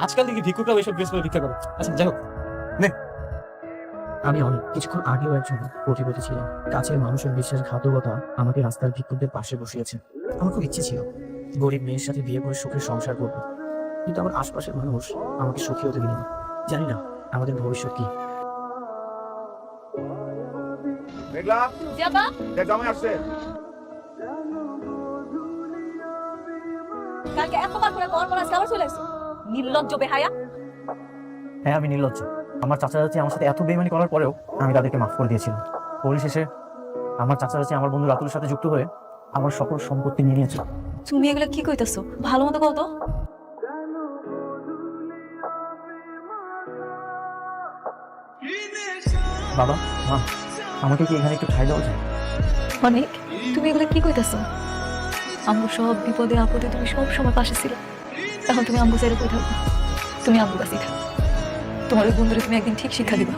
আজকাল দেখি ভিক্ষুকরাও এসব ড্রেস পরে ভিক্ষা করে। আচ্ছা যাই হোক, নে। আমি অনেক কিছুক্ষণ আগেও একজন কোটিপতি ছিলাম। কাছের মানুষের বিশ্বাসঘাতকতা আমাকে রাস্তার ভিক্ষুকদের পাশে বসিয়েছে। আমার খুব ইচ্ছে ছিল গরিব মেয়ের সাথে বিয়ে করে সুখের সংসার করবো, কিন্তু আমার আশপাশের মানুষ আমাকে সুখী হতে দিল না। জানি না আমাদের ভবিষ্যৎ কি। মেঘলা, দেখ জামাই আসছে। কালকে এতবার করে কল করা আজকে আবার চলে আসছে। নির্লজ্জ বেহায়া। হ্যাঁ, আমি নির্লজ্জ। আমার চাচা চাচি আমার সাথে এত বেইমানি করার পরেও আমি তাদেরকে মাফ করে দিয়েছিলাম। পরিশেষে আমার চাচা চাচি আমার বন্ধু রাতুলের সাথে যুক্ত হয়ে আমার সকল সম্পত্তি নিয়ে নিয়েছিল। তুমি এগুলো কি কইতাছো? ভালো মতো কও তো। বাবা, মা, আমাকে কি এখানে একটু ঠাই দেওয়া যায়? অনেক, তুমি এগুলো কি কইতাছো? আমার সব বিপদে আপদে তুমি সব সময় পাশে ছিলে। এখন তুমি আম্বু সাইডে কই থাকো? তুমি আম্বু কাছে থাকো। তোমার ওই বন্ধুরে তুমি একদিন ঠিক শিক্ষা দিবা।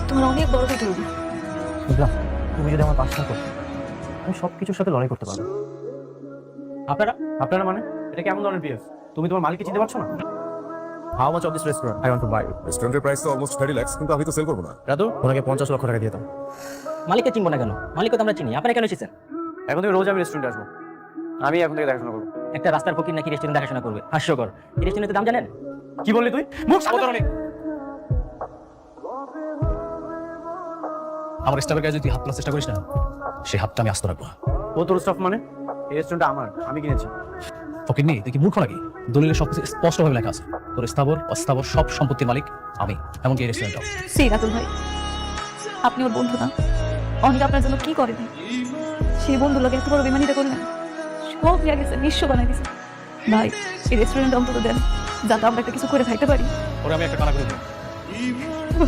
তোমার অনেক বড় হতে হবে। বুঝলাম, তুমি যদি আমার পাশে থাকো আমি সব কিছুর সাথে লড়াই করতে পারবো। আপনারা মানে এটা কেমন ধরনের বিহেভ? তুমি তোমার মালিককে চিনতে পারছো না? How much of this restaurant I want to buy? রেস্টুরেন্টের প্রাইস তো অলমোস্ট 30 লাখ, কিন্তু আমি তো সেল করব না। রাতু, ওনাকে 50 লক্ষ টাকা দিয়ে দাও। মালিককে চিনবো না কেন? মালিককে তো আমরা চিনি। আপনি কেন এসেছেন? এখন থেকে রোজ আমি রেস্টুরেন্টে আসবো। আমি এখন থেকে দেখাশোনা করবো। একটা রাস্তার ফকির নাকি রেস্টুরেন্ট দেখাশোনা করবে? হাস্যকর। এই রেস্টুরেন্টের দাম জানেন? কি বললি তুই? মুখ সাবধান অনেক। আমার স্টাফের কাছে যদি হাত তোলার চেষ্টা করিস না, সেই হাতটা আমি আস্ত রাখবো। ও তোর স্টাফ মানে? এই রেস্টুরেন্টটা আমার, আমি কিনেছি। ফকির নেই, তুই কি মূর্খ নাকি? দলিলে সবকিছু স্পষ্টভাবে লেখা আছে, তোর স্থাবর অস্থাবর সব সম্পত্তির মালিক আমি, এমনকি এই রেস্টুরেন্টটাও। সি রাতুল ভাই, আপনি ওর বন্ধু না? অনেক আপনার জন্য কি করেনি? সেই বন্ধুর লোক এত বড় বেমানিটা করলেন, সব নিয়ে গেছে, নিঃস্ব বানাই গেছে। ভাই, এই রেস্টুরেন্ট অন্তত দেন, যাতে আমরা একটা কিছু করে থাকতে পারি। ওরে আমি একটা কানা করে দিই।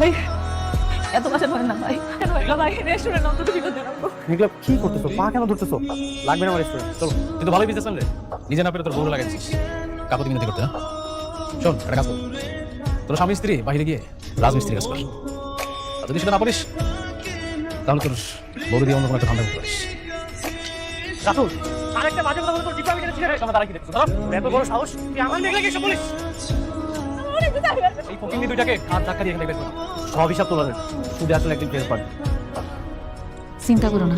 ভাই, এত বাসা ধরেন না ভাই। ভাই, রেস্টুরেন্ট অন্তত বিপদ দেন আমাকে। মেঘলা, কি করতেছো? পা কেন ধরতেছো? লাগবে না আমার রেস্টুরেন্ট, চলো। তুই তো ভালোই বিজনেসম্যান রে, নিজে না পেরে তোর বউরে লাগাইছিস। কাপড় কিনতে করতে, হ্যাঁ? শোন, একটা কাজ কর, তোর স্বামী স্ত্রী বাইরে গিয়ে রাজমিস্ত্রি কাজ কর। আর যদি সেটা না পারিস তাহলে তোর বউরে দিয়ে অন্য কোনো একটা ধান্দা করতে পারিস। রাতুল, আরেকটা বাজে কথা বলে তোর জিপে আমি কেটে ছিঁড়ে সামনে দাঁড়াই কি দেখছো? এত বড় সাহস, তুই আমার মেঘলাকে এসব বলিস? এই ফকিন্নি দুইটাকে ঘাট ধাক্কা দিয়ে এখানে বের কর। সব হিসাব তোলাদের, শুধু আসলে একদিন ফেরত পাবে। চিন্তা করো না,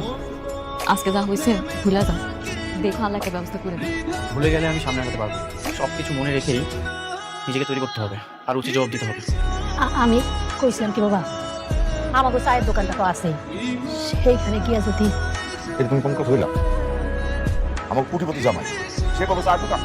আজকে যা হয়েছে ভুলে যাও। দেখো আল্লাহ একটা ব্যবস্থা করে দেবে। ভুলে গেলে আমি সামনে আগাতে পারবো। সবকিছু মনে রেখেই নিজেকে তৈরি করতে হবে, আর উচিত জবাব দিতে হবে। আমি কইছিলাম কি বাবা, আমাকে চায়ের দোকানটা তো আছে, সেইখানে গিয়া যদি এরকম কোন কথা হইলাম? আমার কোটিপতি জামাই, সে কবে চার দোকান